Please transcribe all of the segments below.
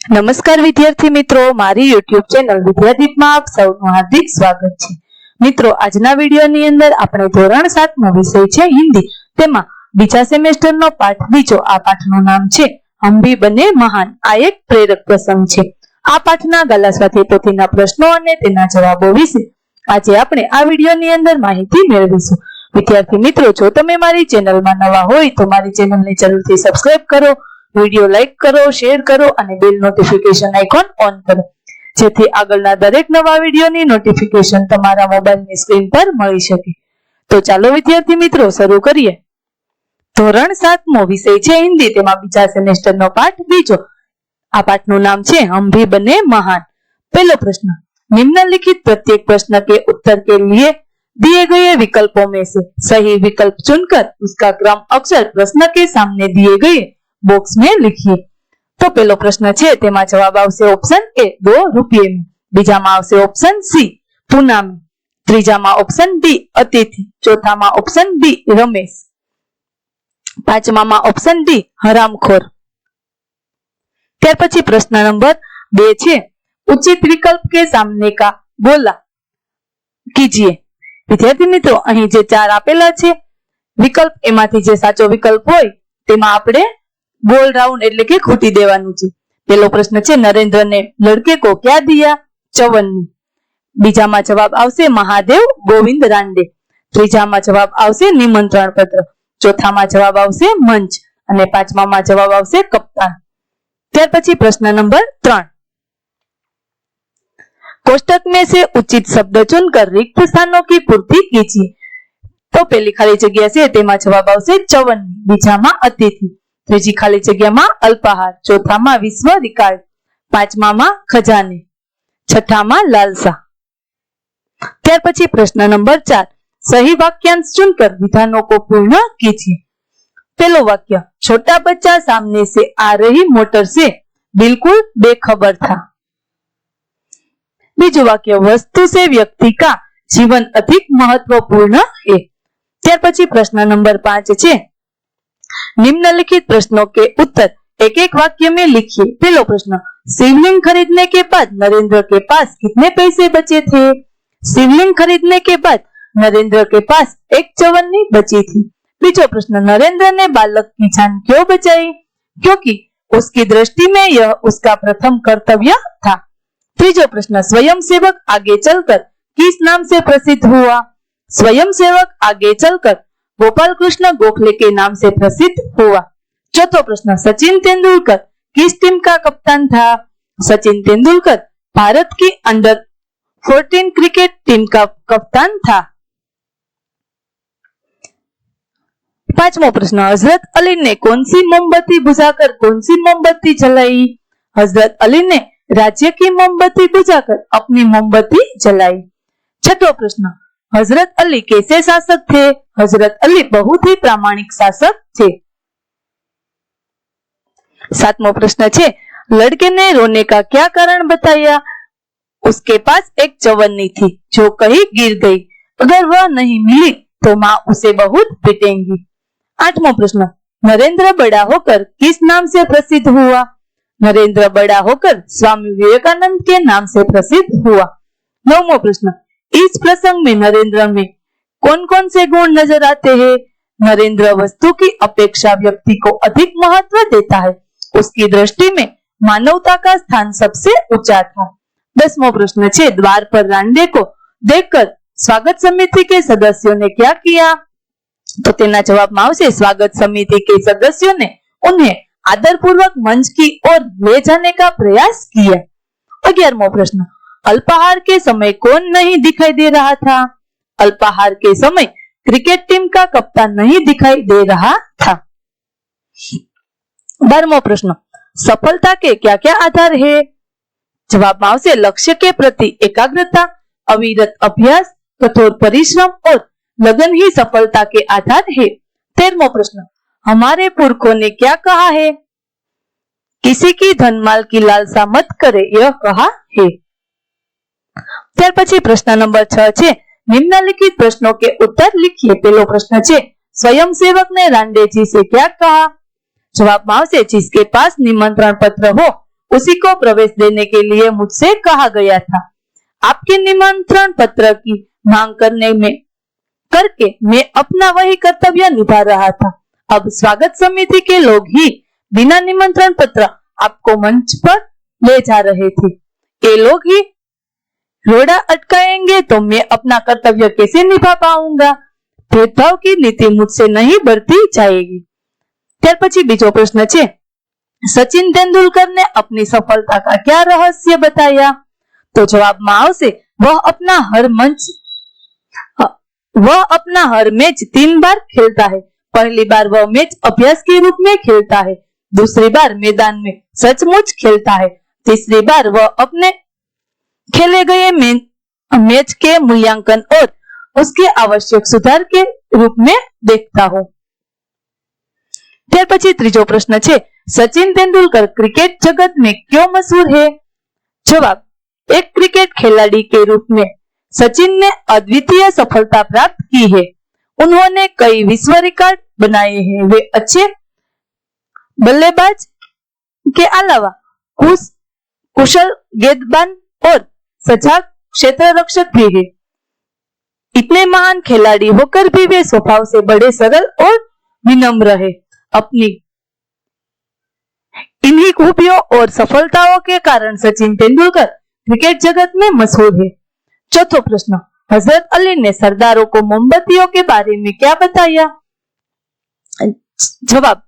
નમસ્કાર વિદ્યાર્થી મિત્રો, મારી YouTube ચેનલ વિદ્યાદીપમાં આપ સૌનું હાર્દિક સ્વાગત છે। મિત્રો, આજના વિડિયોની અંદર આપણે ધોરણ 7 નો વિષય છે હિન્દી, તેમાં બીજા સેમેસ્ટરનો પાઠ બીજો। આ પાઠનું નામ છે હમ ભી બને મહાન। આ એક પ્રેરક પ્રસંગ છે। આ પાઠના ગાલા સ્વાધ્યાય પોથીના પ્રશ્નો અને તેના જવાબો વિશે આજે આપણે આ વિડિયોની અંદર માહિતી મેળવીશું। વિદ્યાર્થી મિત્રો, જો તમે મારી ચેનલમાં નવા હોય તો મારી ચેનલને જરૂરથી સબસ્ક્રાઇબ કરો, વિડિયો લાઈક કરો, શેર કરો અને બેલ નોટિફિકેશન આઇકોન ઓન કરો, જેથી આગળના દરેક નવા વિડિયોની નોટિફિકેશન તમારા મોબાઈલની સ્ક્રીન પર મળી શકે। તો ચાલો વિદ્યાર્થી મિત્રો શરૂ કરીએ। ધોરણ 7 મો વિષય છે હિન્દી, તેમાં બીજા સેમેસ્ટરનો પાઠ બીજો। આ પાઠનું નામ છે હમ ભી બને મહાન। पहला प्रश्न, निम्नलिखित प्रत्येक प्रश्न के उत्तर के लिए दिए गए विकल्पों में से सही विकल्प चुनकर उसका क्रम अक्षर प्रश्न के सामने दिए गए बॉक्स में लिखिए। तो पहलो प्रश्न है तेमा जवाब आवशे ऑप्शन ए 2 रुपये में, बीजा में आवशे ऑप्शन सी पूना में, त्रीजा में ऑप्शन डी अतिथि, चौथा में ऑप्शन बी रमेश, पांचमा में ऑप्शन डी हरामखोर। त्यार पछी प्रश्न नंबर 2 छे, उचित विकल्प के सामने का गोला कीजिए। विद्यार्थी मित्रों, अहीं जे 4 आपेला छे विकल्प, एमांथी जे साचो विकल्प होय तेमां आपणे गोल राउंड एटले के खूटी देवानुं छे। पहलो प्रश्न छे, नरेंद्र ने लड़के को क्या दिया? चवन्नी। बीजा में जवाब आवशे महादेव गोविंद रांडे, त्रीजा में जवाब आवशे निमंत्रण पत्र, चौथा में जवाब आवशे मंच अने पांचमा में जवाब आवशे कप्तान। त्यार पछी प्रश्न नंबर 3, कोष्टक में से उचित शब्द चुनकर रिक्त स्थानों की पूर्ति कीजिए। तो पहली खाली जग्या छे तेमां जवाब आवशे चवन्नी, बीजा में अतिथि, त्रीजी खाली जग्या में अल्पाहार, चौथा में विश्व रिकॉर्ड, पांचमा में खजाने, छठा में लालसा। त्यार पछी प्रश्न नंबर 4, सही वाक्यांश चुनकर विधानों को पूर्ण कीजिए। पहलो वाक्य, छोटा बच्चा सामने से आ रही मोटर से बिल्कुल बेखबर था। बीजू वाक्य, वस्तु से व्यक्ति का जीवन अधिक महत्वपूर्ण है। त्यार पछी प्रश्न नंबर 5 छे, निम्नलिखित प्रश्नों के उत्तर एक एक वाक्य में लिखिए। पहलो प्रश्न, शिवलिंग खरीदने के बाद नरेंद्र के पास कितने पैसे बचे थे? शिवलिंग खरीदने के बाद नरेंद्र के पास एक चवन्नी बची थी। बीजो प्रश्न, नरेंद्र ने बालक की जान क्यों बचाई? क्योंकि उसकी दृष्टि में यह उसका प्रथम कर्तव्य था। तीजो प्रश्न, स्वयंसेवक आगे चलकर किस नाम से प्रसिद्ध हुआ? स्वयंसेवक आगे चलकर गोपाल कृष्ण गोखले के नाम से प्रसिद्ध हुआ। चौथो प्रश्न, सचिन तेंदुलकर किस टीम का कप्तान था? सचिन तेंदुलकर भारत की अंडर 14 क्रिकेट टीम का कप्तान था। पांचमो प्रश्न, हजरत अली ने कौन सी मोमबत्ती बुझाकर कौन सी मोमबत्ती जलाई? हजरत अली ने राज्य की मोमबत्ती बुझाकर अपनी मोमबत्ती जलाई। छठो प्रश्न, हजरत अली कैसे शासक थे? हजरत अली बहुत ही प्रामाणिक शासक थे। सातवां प्रश्न छे, लड़के ने रोने का क्या कारण बताया? उसके पास एक चवन्नी थी जो कहीं गिर गई, अगर वह नहीं मिली तो माँ उसे बहुत पीटेंगी। आठवां प्रश्न, नरेंद्र बड़ा होकर किस नाम से प्रसिद्ध हुआ? नरेंद्र बड़ा होकर स्वामी विवेकानंद के नाम से प्रसिद्ध हुआ। नौवां प्रश्न, इस प्रसंग में नरेंद्र में कौन कौन से गुण नजर आते हैं? नरेंद्र वस्तु की अपेक्षा व्यक्ति को अधिक महत्व देता है, उसकी दृष्टि में मानवता का स्थान सबसे ऊंचा था। 10वां प्रश्न छे, द्वार पर रांडे को देखकर स्वागत समिति के सदस्यों ने क्या किया? तो तेना जवाब में आवशे स्वागत समिति के सदस्यों ने उन्हें आदरपूर्वक मंच की ओर ले जाने का प्रयास किया। 11वां प्रश्न, अल्पाहार के समय कौन नहीं दिखाई दे रहा था? अल्पाहार के समय क्रिकेट टीम का कप्तान नहीं दिखाई दे रहा था। 12वां प्रश्न, सफलता के क्या क्या आधार है? जवाब में आवशे लक्ष्य के प्रति एकाग्रता, अविरत अभ्यास, कठोर परिश्रम और लगन ही सफलता के आधार है। 13वां प्रश्न, हमारे पुरखों ने क्या कहा है? किसी की धनमाल की लालसा मत करे, यह कहा है। त्यार पछी प्रश्न नंबर 6 छे, निम्नलिखित प्रश्नों के उत्तर लिखिए। पहलो प्रश्न छे, स्वयंसेवक ने रांडे जी से क्या कहा? जवाब में आवशे जिसके पास निमंत्रण पत्र हो उसी को प्रवेश देने के लिए मुझसे कहा गया था। आपके निमंत्रण पत्र की मांग करके मैं अपना वही कर्तव्य निभा रहा था। अब स्वागत समिति के लोग ही बिना निमंत्रण पत्र आपको मंच पर ले जा रहे थे। ये लोग ही रोड़ा अटकाएंगे तो मैं अपना कर्तव्य कैसे निभा पाऊंगा? भेदभाव की नीति मुझसे नहीं बढ़ती जाएगी। ત્યાર પછી બીજો પ્રશ્ન છે, સચિન તેંડુલकर ने अपनी सफलता का क्या रहस्य बताया? तो जवाबમાં આવશે, वह अपना हर मैच 3 बार खेलता है। पहली बार वह मैच अभ्यास के रूप में खेलता है, दूसरी बार मैदान में सचमुच खेलता है, तीसरी बार वह अपने खेले गए मैच के मूल्यांकन और उसके आवश्यक सुधार के रूप में देखता हूं। ત્યાર પછી ત્રીજો પ્રશ્ન છે, सचिन तेंदुलकर क्रिकेट जगत में क्यों मशहूर है? जवाब, एक क्रिकेट खिलाड़ी के रूप में सचिन ने अद्वितीय सफलता प्राप्त की है। उन्होंने कई विश्व रिकॉर्ड बनाए हैं। वे अच्छे बल्लेबाज के अलावा कुशल गेंदबाज और सजाग क्षेत्र रक्षक भी है। इतने महान खिलाड़ी होकर भी वे स्वभाव से बड़े सरल और विनम्र है। अपनी इन्हीं खूबियों और सफलताओं के कारण सचिन तेंदुलकर क्रिकेट जगत में मशहूर है। चौथा प्रश्न, हजरत अली ने सरदारों को मोमबत्तियों के बारे में क्या बताया? जवाब,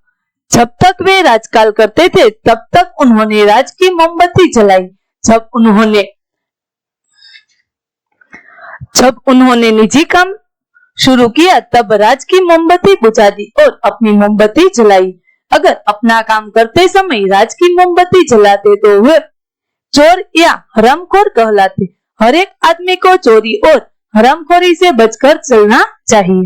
जब तक वे राजकाल करते थे तब तक उन्होंने राज की मोमबत्ती जलाई। जब उन्होंने निजी काम शुरू किया तब राज की मोमबत्ती बुझा दी और अपनी मोमबत्ती जलाई। अगर अपना काम करते समय राज की मोमबत्ती जलाते तो वे चोर या हरामखोर कहलाते। हर एक आदमी को चोरी और हरामखोरी से बचकर चलना चाहिए।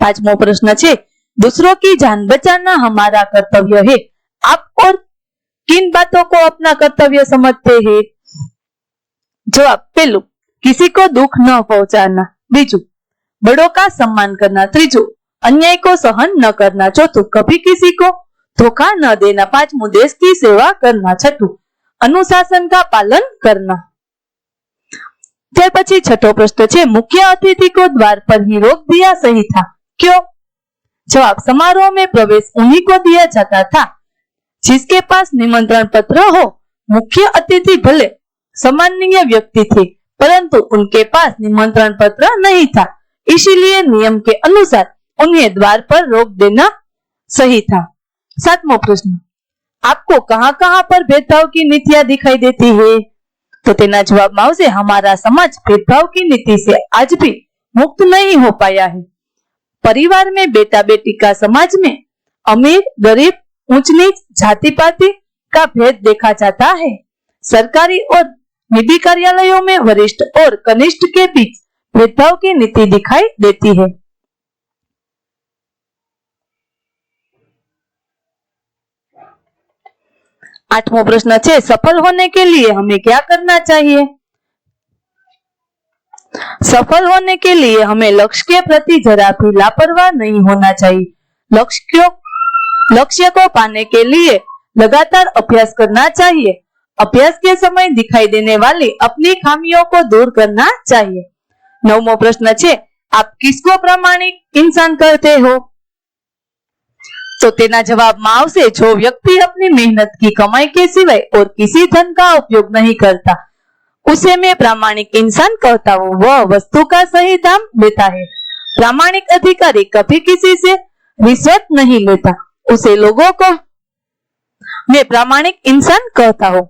5वां प्रश्न है, दूसरों की जान बचाना हमारा कर्तव्य है। आप और किन बातों को अपना कर्तव्य समझते हैं? जवाब, पहलू, किसी को दुख न पहुंचाना। बीजू, बड़ों का सम्मान करना। तीजू, अन्याय को सहन न करना। चौथू, कभी किसी को धोखा न देना। 5वां, देश की सेवा करना। 6ठू, अनुशासन का पालन करना। ત્યાર પછી છઠ્ઠો પ્રશ્ન છે, मुख्य अतिथि को द्वार पर ही रोक दिया सही था, क्यों? जवाब, समारोह में प्रवेश उन्हीं को दिया जाता था जिसके पास निमंत्रण पत्र हो। मुख्य अतिथि भले सम्माननीय व्यक्ति थे परंतु उनके पास निमंत्रण पत्र नहीं था, इसीलिए नियम के अनुसार उन्हें द्वार पर रोक देना सही था। 7वां प्रश्न, आपको कहां-कहां पर भेदभाव की नीतियां दिखाई देती है? तो तेना जवाबમાં આવશે, हमारा समाज भेदभाव की नीति से आज भी मुक्त नहीं हो पाया है। परिवार में बेटा बेटी का समाज में अमीर गरीब ऊंच नीच जाति पाति का भेद देखा जाता है। सरकारी और निजी कार्यालयों में वरिष्ठ और कनिष्ठ के बीच भेदभाव की नीति दिखाई देती है। आठवां प्रश्न है, सफल होने के लिए हमें क्या करना चाहिए? सफल होने के लिए हमें लक्ष्य के प्रति जरा भी लापरवाह नहीं होना चाहिए। लक्ष्य को पाने के लिए लगातार अभ्यास करना चाहिए। अभ्यास के समय दिखाई देने वाली अपनी खामियों को दूर करना चाहिए। 9वां प्रश्न है, आप किसको प्रामाणिक इंसान कहते हो? तो तेना जवाबમાં આવશે, जो व्यक्ति अपनी मेहनत की कमाई के सिवाय और किसी धन का उपयोग नहीं करता उसे मैं प्रामाणिक इंसान कहता हूँ। वह वस्तु का सही दाम लेता है। प्रामाणिक अधिकारी कभी किसी से रिश्वत नहीं लेता, उसे लोगों को मैं प्रामाणिक इंसान कहता हूँ।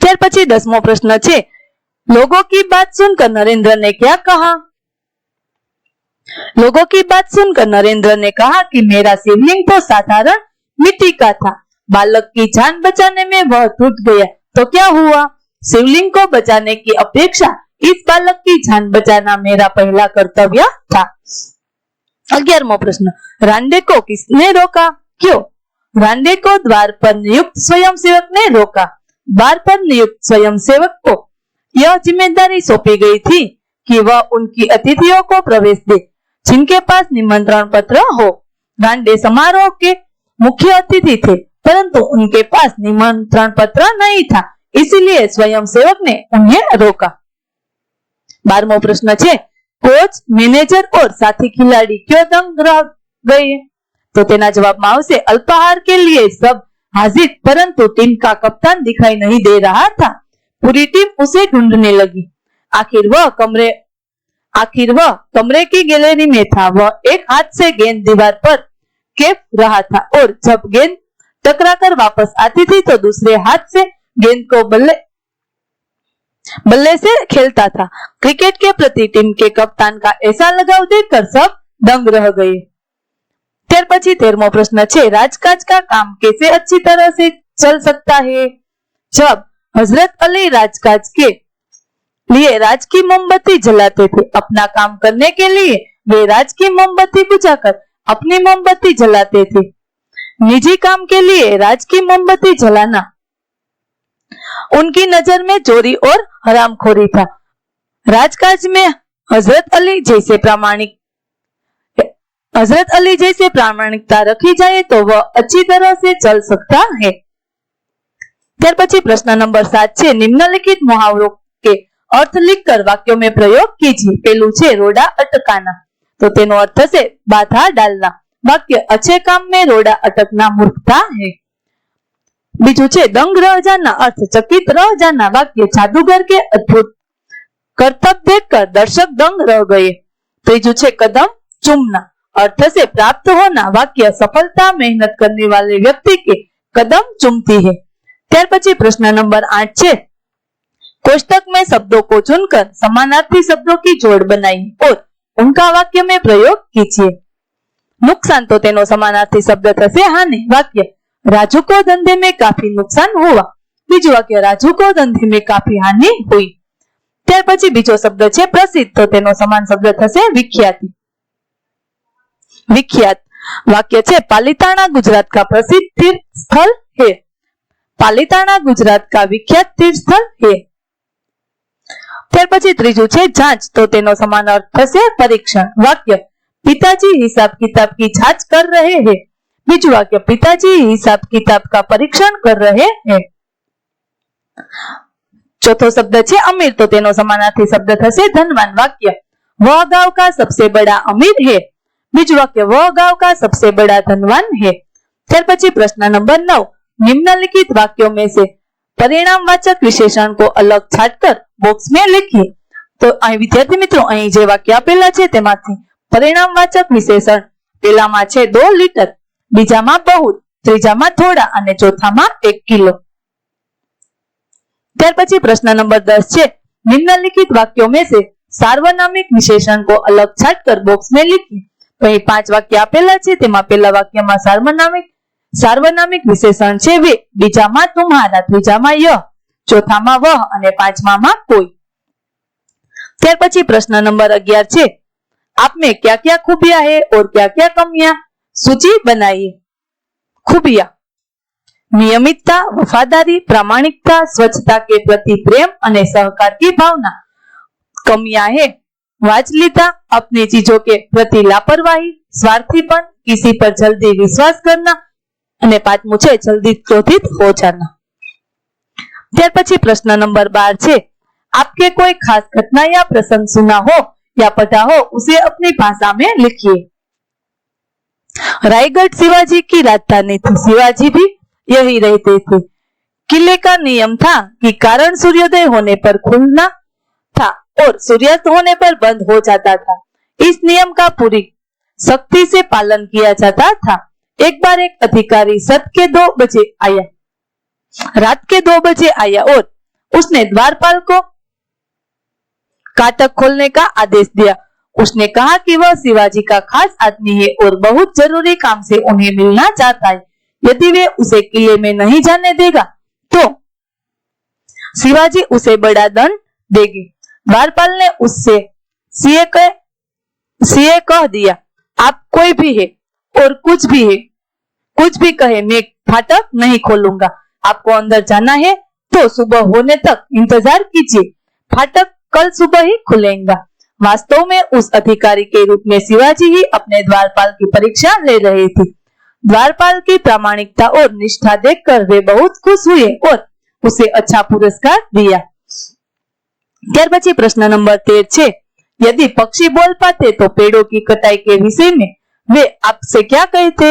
ત્યાર પછી 10મો પ્રશ્ન છે, लोगों की बात सुनकर नरेंद्र ने क्या कहा? लोगों की बात सुनकर नरेंद्र ने कहा कि मेरा शिवलिंग तो साधारण मिट्टी का था। बालक की जान बचाने में वह टूट गया तो क्या हुआ? शिवलिंग को बचाने की अपेक्षा इस बालक की जान बचाना मेरा पहला कर्तव्य था। 11वां प्रश्न, रांडे को किसने रोका, क्यों? रांडे को द्वार पर नियुक्त स्वयंसेवक ने रोका। द्वार पर नियुक्त स्वयंसेवक को यह जिम्मेदारी सौंपी गई थी कि वह उनकी अतिथियों को प्रवेश दे जिनके पास निमंत्रण पत्र हो। रांडे समारोह के मुख्य अतिथि थे परंतु उनके पास निमंत्रण पत्र नहीं था, इसीलिए स्वयं सेवक ने उन्हें रोका। 12वां प्रश्न है, कोच, मैनेजर और साथी खिलाड़ी क्यों दंग रह गए? तो तेना जवाब में आवशे, अल्पाहार के लिए सब हाजिर, परंतु टीम का कप्तान दिखाई नहीं दे रहा था। पूरी टीम उसे ढूंढने लगी। आखिर वह कमरे की गैलरी में था। वह एक हाथ से गेंद दीवार पर खेप रहा था और जब गेंद टकराकर वापस आती थी तो दूसरे हाथ से गेंद को बल्ले से खेलता था। क्रिकेट के प्रति टीम के कप्तान का ऐसा लगाव देखकर सब दंग रह गए। त्यार पछी 13वां प्रश्न है, राजकाज का काम कैसे अच्छी तरह से चल सकता है? जब हजरत अली राजकाज के लिए राज की मोमबत्ती जलाते थे, अपना काम करने के लिए वे राज की मोमबत्ती बुझाकर अपनी मोमबत्ती जलाते थे। निजी काम के लिए राज की मोमबत्ती जलाना उनकी नजर में चोरी और हरामखोरी था। राजकाज में हजरत अली जैसे प्रामाणिकता रखी जाए तो वह अच्छी तरह से चल सकता है। त्यार पछी प्रश्न नंबर 7 है, निम्नलिखित मुहावरों के अर्थ लिखकर वाक्यों में प्रयोग कीजिए। पहलू है रोड़ा अटकाना, तो तेनो अर्थ है बाधा डालना। वाक्य, अच्छे काम में रोड़ा अटकना मूर्खता है। बीजू है दंग रह जाना, अर्थ चकित रह जाना। वाक्य, जादूगर के अद्भुत करतब देखकर दर्शक दंग रह गए। तीजू है कदम चूमना, अर्थ से प्राप्त होना। वाक्य, सफलता मेहनत करने वाले व्यक्ति के कदम चूमती है। त्यार पछी प्रश्न नंबर 8 है, कोष्टक में शब्दों को चुनकर समानार्थी शब्दों की जोड़ बनाइए और उनका वाक्य में प्रयोग कीजिए। नुकसान, तो तेनो समानार्थी शब्द थशे हानि। वाक्य, राजू को धंधे में काफी नुकसान हुआ। बीजू वाक्य, राजू को धंधे में काफी हानि हुई। त्यार पछी बीजो शब्द है प्रसिद्ध, तो तेनो समान शब्द थशे विख्याति। विख्यात वाक्य है, पालिताना गुजरात का प्रसिद्ध तीर्थ स्थल है। पालिताना गुजरात का विख्यात तीर्थ स्थल है। त्यार पछी त्रीजू है जांच, तो तेनो समान अर्थ थशे परीक्षण। वाक्य, पिताजी हिसाब किताब की जांच कर रहे हैं। बीजू वाक्य, पिताजी हिसाब किताब का परीक्षण कर रहे हैं। चौथो शब्द है अमीर, तो तेनो समानार्थी शब्द थशे धनवान। वाक्य, वह गांव का सबसे बड़ा अमीर है। बीजू वाक्य, वह गांव का सबसे बड़ा धनवान है। त्यार पछी प्रश्न नंबर 9, निम्नलिखित वाक्यों में से परिणामवाचक विशेषण को अलग छांटकर बॉक्स में लिखिए। तो અહીં વિદ્યાર્થી મિત્રો અહીં જે વાક્ય આપેલા છે તેમાંથી પરિણામવાચક વિશેષણ પહેલામાં છે 2 લીટર, બીજામાં बहुत, ત્રીજામાં થોડા અને ચોથામાં 1 કિલો। ત્યાર પછી પ્રશ્ન નંબર 10 છે, निम्नलिखित वाक्यों में से सार्वनामिक विशेषण को अलग छांटकर बॉक्स में लिखिए। तो અહીં 5 वाक्य આપેલા છે, તેમાં પહેલા વાક્યમાં सार्वनामिक विशेषण છે वे, बीजाમાં तुम्हारा, ત્રીજામાં यह, चौथाમાં वह અને પાંચમામાં कोई। ત્યાર પછી પ્રશ્ન નંબર 11 છે, आप में क्या क्या खूबियां है और क्या क्या कमियां, सूची बनाइए। खूबियां, नियमितता, वफादारी, प्रामाणिकता, स्वच्छता के प्रति प्रेम અને सहकार की भावना। कमियां है वाचलिता, अपनी चीजों के प्रति लापरवाही, स्वार्थीपन, किसी पर जल्दी विश्वास करना અને પાંચમું છે जल्दी क्रोधित हो जाना। ત્યાર પછી પ્રશ્ન નંબર 12 છે, आपके कोई खास घटना या प्रसंग सुना हो या पढ़ा हो उसे अपनी भाषा में लिखिए। रायगढ़ शिवाजी की राजधानी थी, शिवाजी भी यही रहते थे। किले का नियम था कि कारण सूर्योदय होने पर खुलना था और सूर्यास्त होने पर बंद हो जाता था। इस नियम का पूरी सख्ती से पालन किया जाता था। एक बार एक अधिकारी रात के 2 बजे आया और उसने द्वारपाल को फाटक खोलने का आदेश दिया। उसने कहा कि वह शिवाजी का खास आदमी है और बहुत जरूरी काम से उन्हें मिलना चाहता है। यदि वे उसे किले में नहीं जाने देगा तो शिवाजी उसे बड़ा दंड देगी। द्वारपाल ने उससे सीए कह दिया, आप कोई भी है और कुछ भी कहे, मैं फाटक नहीं खोलूंगा। आपको अंदर जाना है तो सुबह होने तक इंतजार कीजिए, फाटक कल सुबह ही खुलेगा। वास्तव में उस अधिकारी के रूप में शिवाजी ही अपने द्वारपाल की परीक्षा ले रहे थे। द्वारपाल की प्रामाणिकता और निष्ठा देखकर वे बहुत खुश हुए और उसे अच्छा पुरस्कार दिया। ત્યાર પછી પ્રશ્ન નંબર 13 છે, यदि पक्षी बोल पाते तो पेड़ों की कटाई के विषय में वे आपसे क्या कहते?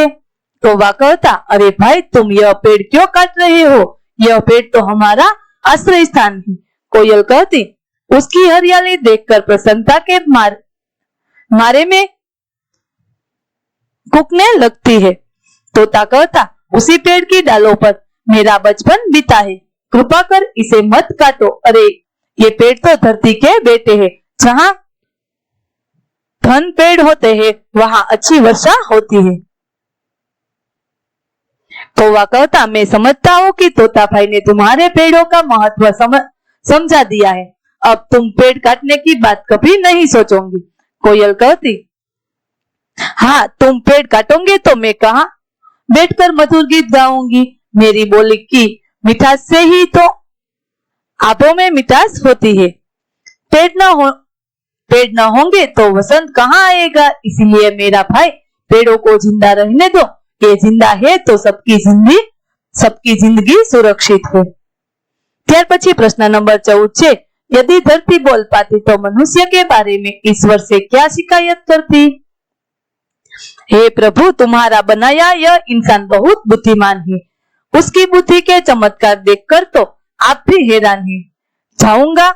तो वह कहता, अरे भाई तुम यह पेड़ क्यों काट रहे हो? यह पेड़ तो हमारा आश्रय स्थान है। कोयल कहती, उसकी हरियाली देखकर प्रसन्नता के मारे में कूकने लगती है। तोता कहता, उसी पेड़ की डालों पर मेरा बचपन बीता है, कृपा कर इसे मत काटो। अरे ये पेड़ तो धरती के बेटे हैं, जहाँ धन पेड़ होते हैं वहां अच्छी वर्षा होती है। तो वह कहता, मैं समझता हूँ कि तोता भाई ने तुम्हारे पेड़ों का महत्व समझा दिया है, अब तुम पेड़ काटने की बात कभी नहीं सोचोगी। कोयल कहती, हाँ तुम पेड़ काटोगे तो मैं कहाँ बैठकर मधुर गीत गाऊंगी? मेरी बोली की मिठास से ही तो आंखों में मिठास होती है। पेड़ न होंगे तो वसंत कहाँ आएगा? इसलिए मेरा भाई पेड़ों को जिंदा रहने दो, ये जिंदा है तो सबकी जिंदगी सुरक्षित है। ત્યાર પછી પ્રશ્ન નંબર 14 છે, यदि धरती बोल पाती तो मनुष्य के बारे में ईश्वर से क्या शिकायत करती? हे प्रभु, तुम्हारा बनाया यह इंसान बहुत बुद्धिमान है, उसकी बुद्धि के चमत्कार देखकर तो आप भी हैरान हैं। जाऊंगा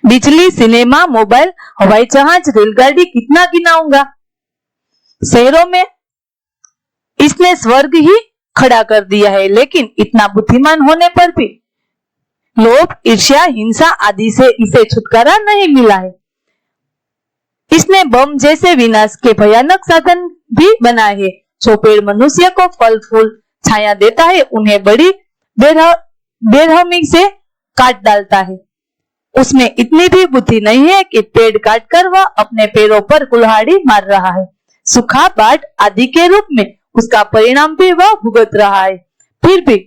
बिजली, सिनेमा, मोबाइल, हवाई जहाज, रेलगाड़ी कितना गिनाऊंगा। शहरों में इसने स्वर्ग ही खड़ा कर दिया है, लेकिन इतना बुद्धिमान होने पर भी लोभ, ईर्ष्या, हिंसा आदि से इसे छुटकारा नहीं मिला है। इसने बम जैसे विनाश के भयानक साधन भी बनाए हैं। जो पेड़ मनुष्य को फल फूल छाया देता है, उन्हें बड़ी बेरहमी से काट डालता है। उसमें इतनी भी बुद्धि नहीं है कि पेड़ काटकर वह अपने पैरों पर कुल्हाड़ी मार रहा है। सूखा, बाढ़ आदि के रूप में उसका परिणाम भी वह भुगत रहा है, फिर भी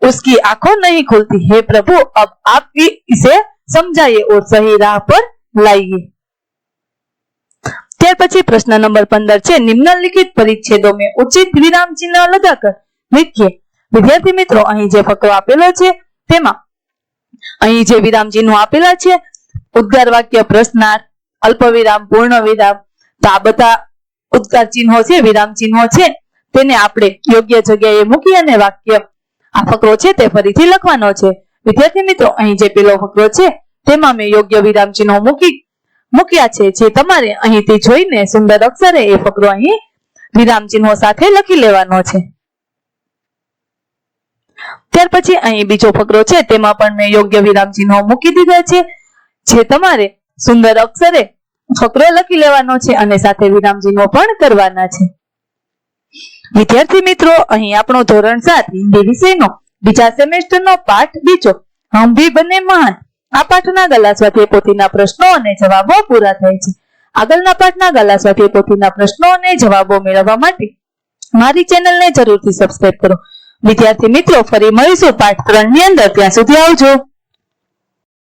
उसकी आंखों नहीं खुलती। हे प्रभु, अब आप भी इसे समझाइए और सही राह पर लाइए। ત્યાર પછી પ્રશ્ન નંબર 15 છે, નિમ્નલિખિત પરિચ્છેદો में ઉચિત વિરામ ચિહ્ન લગાકર लिखिए। વિદ્યાર્થી મિત્રો, અહીં જે ફકરો આપેલો છે તેમાં અહીં જે વિરામ ચિહ્નો આપેલા છે, ઉદ્ગાર વાક્ય, પ્રશ્નાર્થ, અલ્પવિરામ, પૂર્ણ વિરામ, તો આ બધા ઉદ્ગાર ચિહ્નો છે, વિરામ ચિહ્નો છે, તેને આપણે યોગ્ય જગ્યાએ મૂકી અને વાક્ય આ ફકરો છે તે ફરીથી લખવાનો છે। વિદ્યાર્થી મિત્રો, અહીં જે પેલો ફકરો છે તેમાં મેં યોગ્ય વિરામ ચિહ્નો મૂક્યા છે, જે તમારે અહીંથી જોઈને સુંદર અક્ષરે એ ફકરો અહીં વિરામ ચિહ્નો સાથે લખી લેવાનો છે। ત્યાર પછી અહીં બીજો ફકરો છે તેમાં પણ મેં યોગ્ય વિરામ ચિહ્નો મૂકી દીધા છે, જે તમારે સુંદર અક્ષરે ફકરો લખી લેવાનો છે અને સાથે વિરામ ચિહ્નો પણ કરવાના છે। વિદ્યાર્થી મિત્રો, અહીં આપણો ધોરણ 7 હિન્દી વિષયનો બીજા સેમેસ્ટરનો પાઠ બીજો હમ ભી બને મહાન આ પાઠના ગાલા સ્વાધ્યાય પોથીના પ્રશ્નો અને જવાબો પૂરા થાય છે। આગળના પાઠના ગાલા સ્વાધ્યાય પોથીના પ્રશ્નો અને જવાબો મેળવવા માટે મારી ચેનલને જરૂરથી સબસ્ક્રાઇબ કરો। વિદ્યાર્થી મિત્રો, ફરી મળીશું પાઠ 3 ની અંદર, ત્યાં સુધી આવજો।